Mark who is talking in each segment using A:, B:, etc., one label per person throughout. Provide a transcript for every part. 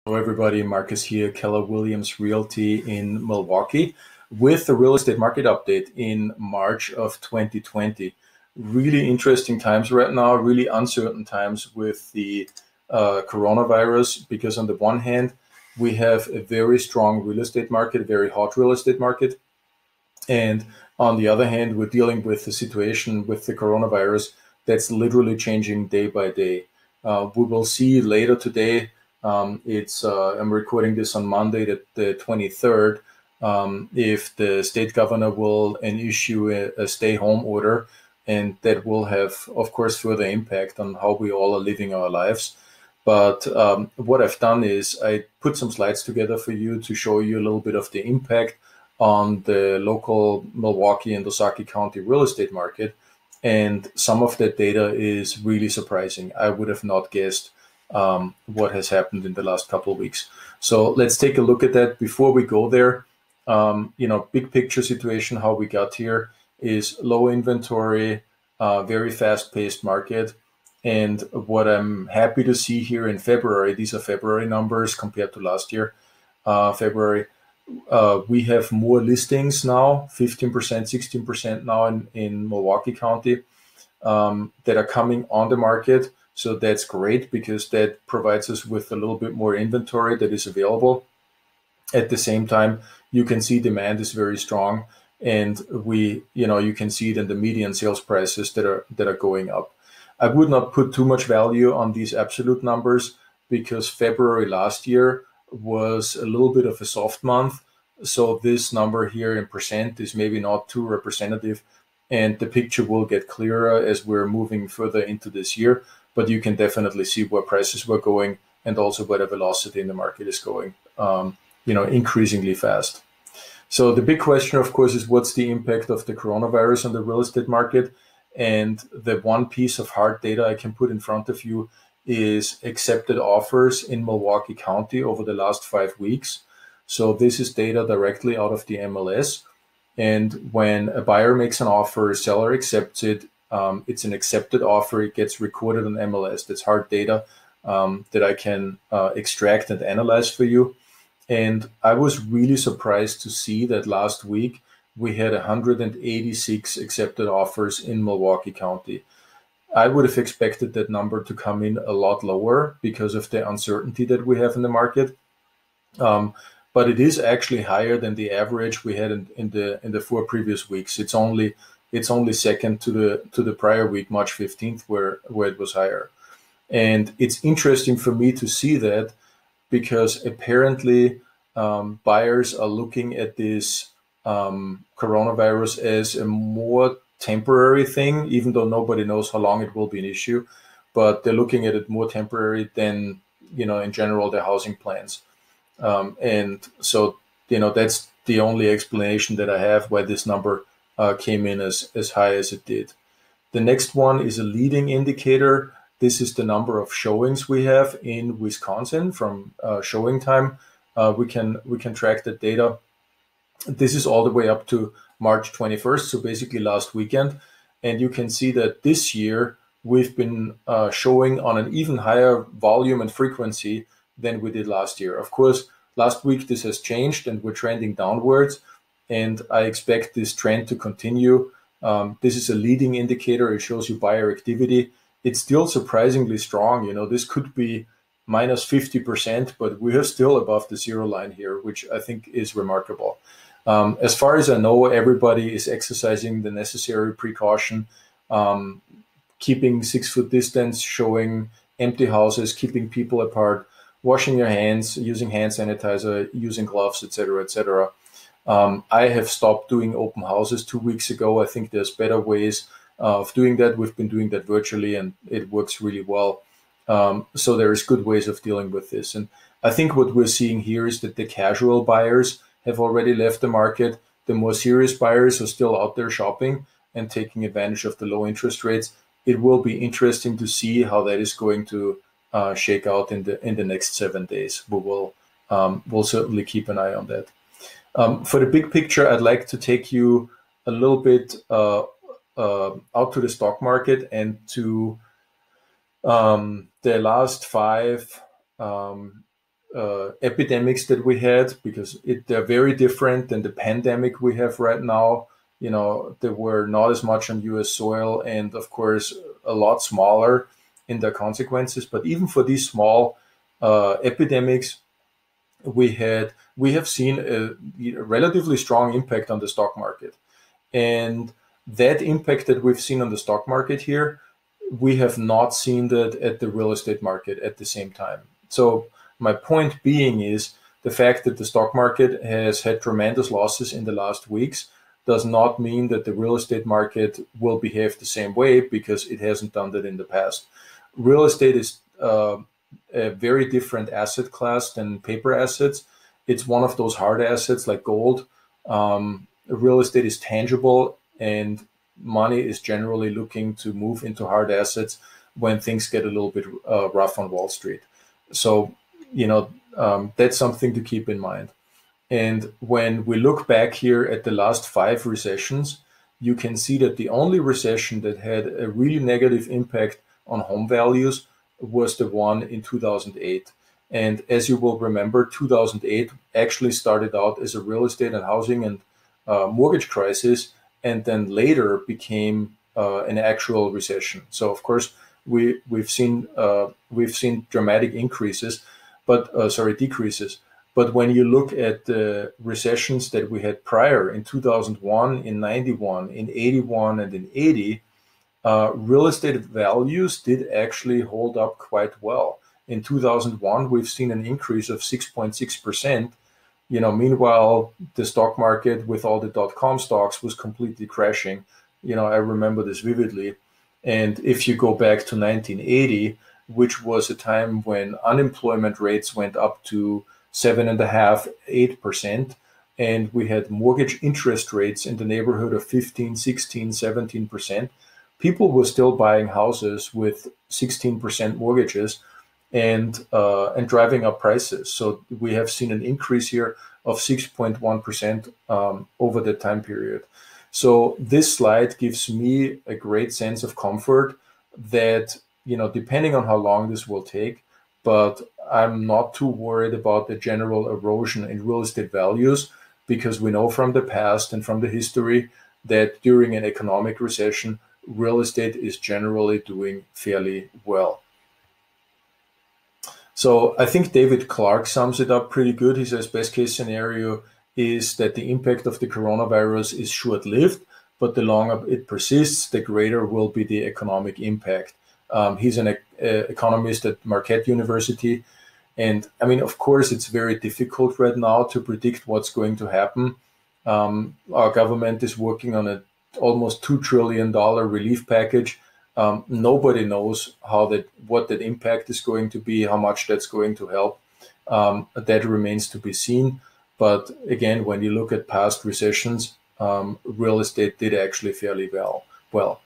A: Hello, everybody. Marcus here, Keller Williams Realty in Milwaukee, with the real estate market update in March of 2020. Really interesting times right now, really uncertain times with the coronavirus, because on the one hand, we have a very strong real estate market, a very hot real estate market. And on the other hand, we're dealing with the situation with the coronavirus that's literally changing day by day. We will see later today. I'm recording this on Monday, the 23rd. If the state governor will issue a stay-home order, and that will have, of course, further impact on how we all are living our lives. But what I've done is I put some slides together for you to show you a little bit of the impact on the local Milwaukee and Ozaukee County real estate market. And some of that data is really surprising. I would have not guessed what has happened in the last couple of weeks. So let's take a look at that. Before we go there, big picture situation, how we got here is low inventory, very fast-paced market. And what I'm happy to see here in February, these are February numbers compared to last year, February, we have more listings now, 15%, 16% now in Milwaukee County that are coming on the market. So that's great, because that provides us with a little bit more inventory that is available. At the same time, you can see demand is very strong, and you can see it in the median sales prices that are going up. I would not put too much value on these absolute numbers, because February last year was a little bit of a soft month. So this number here in percent is maybe not too representative, and the picture will get clearer as we're moving further into this year. But you can definitely see where prices were going, and also where the velocity in the market is going, increasingly fast. So the big question, of course, is what's the impact of the coronavirus on the real estate market? And the one piece of hard data I can put in front of you is accepted offers in Milwaukee County over the last 5 weeks. So this is data directly out of the MLS. And when a buyer makes an offer, a seller accepts it, it's an accepted offer. It gets recorded on MLS. That's hard data that I can extract and analyze for you. And I was really surprised to see that last week we had 186 accepted offers in Milwaukee County. I would have expected that number to come in a lot lower because of the uncertainty that we have in the market. But it is actually higher than the average we had in the 4 previous weeks. It's only second to the prior week, March 15th, where it was higher. And it's interesting for me to see that, because apparently buyers are looking at this coronavirus as a more temporary thing, even though nobody knows how long it will be an issue. But they're looking at it more temporary than, in general, their housing plans. And so, that's the only explanation that I have why this number came in as high as it did. The next one is a leading indicator. This is the number of showings we have in Wisconsin from showing time. We can track the data. This is all the way up to March 21st, so basically last weekend. And you can see that this year we've been showing on an even higher volume and frequency than we did last year. Of course, last week this has changed and we're trending downwards, and I expect this trend to continue. This is a leading indicator. It shows you buyer activity. It's still surprisingly strong. This could be minus 50%, but we are still above the zero line here, which I think is remarkable. As far as I know, everybody is exercising the necessary precaution, keeping 6-foot distance, showing empty houses, keeping people apart, washing your hands, using hand sanitizer, using gloves, etc., etc. I have stopped doing open houses 2 weeks ago. I think there's better ways of doing that. We've been doing that virtually, and it works really well. So there is good ways of dealing with this. And I think what we're seeing here is that the casual buyers have already left the market. The more serious buyers are still out there shopping and taking advantage of the low interest rates. It will be interesting to see how that is going to shake out in the next 7 days. We'll certainly keep an eye on that. For the big picture, I'd like to take you a little bit out to the stock market and to the last 5 epidemics that we had, because they're very different than the pandemic we have right now. They were not as much on US soil, and of course a lot smaller in their consequences. But even for these small epidemics, we have seen a relatively strong impact on the stock market. And that impact that we've seen on the stock market here, we have not seen that at the real estate market at the same time. So my point being is the fact that the stock market has had tremendous losses in the last weeks does not mean that the real estate market will behave the same way, because it hasn't done that in the past. Real estate is a very different asset class than paper assets. It's one of those hard assets like gold. Real estate is tangible, and money is generally looking to move into hard assets when things get a little bit rough on Wall Street. So, that's something to keep in mind. And when we look back here at the last 5 recessions, you can see that the only recession that had a really negative impact on home values was the one in 2008. And as you will remember, 2008 actually started out as a real estate and housing and mortgage crisis, and then later became an actual recession. So of course we've seen dramatic decreases. But when you look at the recessions that we had prior in 2001, in 91, in 81, and in 80, real estate values did actually hold up quite well. In 2001, we've seen an increase of 6.6%. Meanwhile, the stock market with all the dot-com stocks was completely crashing. I remember this vividly. And if you go back to 1980, which was a time when unemployment rates went up to 7.5%, 8%, and we had mortgage interest rates in the neighborhood of 15, 16, 17%, people were still buying houses with 16% mortgages and driving up prices. So we have seen an increase here of 6.1% over the time period. So this slide gives me a great sense of comfort that, depending on how long this will take, but I'm not too worried about the general erosion in real estate values, because we know from the past and from the history that during an economic recession, real estate is generally doing fairly well. So I think David Clark sums it up pretty good. He says best case scenario is that the impact of the coronavirus is short-lived, but the longer it persists, the greater will be the economic impact. He's an economist at Marquette University. And I mean, of course, it's very difficult right now to predict what's going to happen. Our government is working on an almost $2 trillion relief package. Nobody knows what that impact is going to be, how much that's going to help. That remains to be seen. But again, when you look at past recessions, real estate did actually fairly well.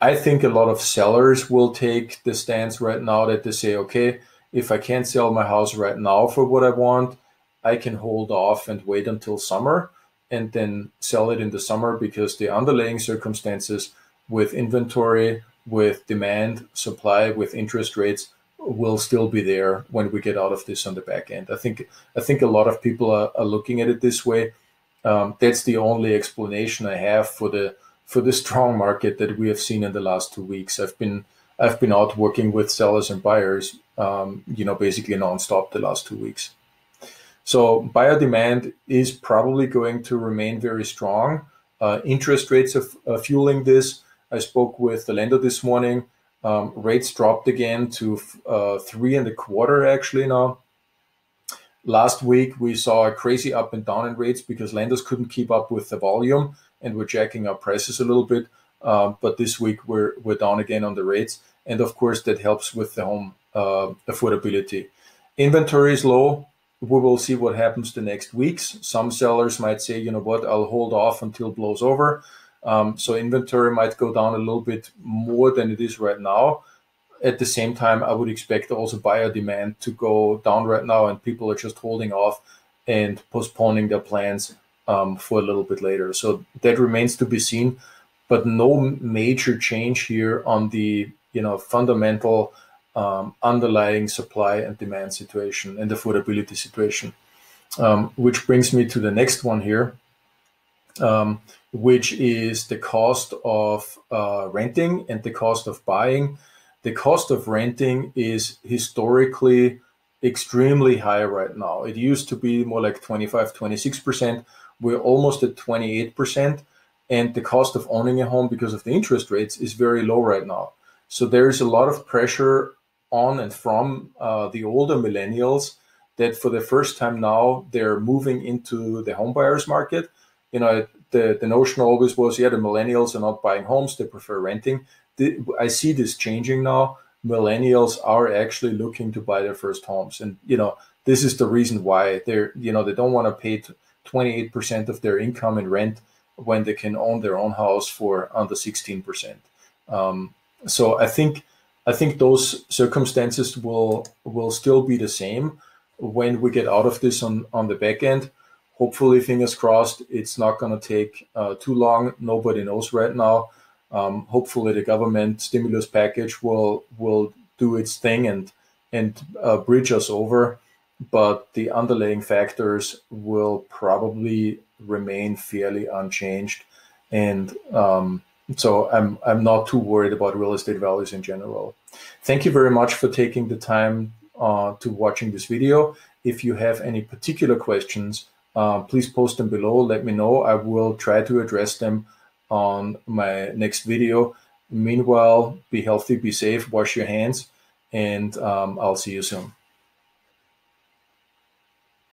A: I think a lot of sellers will take the stance right now that they say, okay, if I can't sell my house right now for what I want, I can hold off and wait until summer and then sell it in the summer, because the underlying circumstances with inventory, with demand, supply, with interest rates will still be there when we get out of this on the back end. I think a lot of people are looking at it this way. That's the only explanation I have for the strong market that we have seen in the last 2 weeks. I've been out working with sellers and buyers, basically nonstop the last 2 weeks. So buyer demand is probably going to remain very strong. Interest rates are fueling this. I spoke with the lender this morning. Rates dropped again to 3.25% actually now. Last week, we saw a crazy up and down in rates because lenders couldn't keep up with the volume and were jacking up prices a little bit. But this week, we're down again on the rates. And of course, that helps with the home affordability. Inventory is low. We will see what happens the next weeks. Some sellers might say, you know what, I'll hold off until it blows over. So inventory might go down a little bit more than it is right now. At the same time, I would expect also buyer demand to go down right now, and people are just holding off and postponing their plans for a little bit later. So that remains to be seen, but no major change here on the fundamental underlying supply and demand situation and affordability situation. Which brings me to the next one here, which is the cost of renting and the cost of buying. The cost of renting is historically extremely high right now. It used to be more like 25, 26%. We're almost at 28%. And the cost of owning a home because of the interest rates is very low right now. So there's a lot of pressure on and from the older millennials that for the first time now they're moving into the home buyers market. The notion always was, the millennials are not buying homes, they prefer renting. I see this changing now. Millennials are actually looking to buy their first homes. And, this is the reason why they don't want to pay 28% of their income in rent when they can own their own house for under 16%. So I think those circumstances will still be the same when we get out of this on the back end. Hopefully, fingers crossed, it's not going to take too long. Nobody knows right now. Hopefully, the government stimulus package will do its thing and bridge us over. But the underlying factors will probably remain fairly unchanged. And so I'm not too worried about real estate values in general. Thank you very much for taking the time to watching this video. If you have any particular questions, please post them below. Let me know. I will try to address them on my next video. Meanwhile, be healthy, be safe, wash your hands, and I'll see you soon.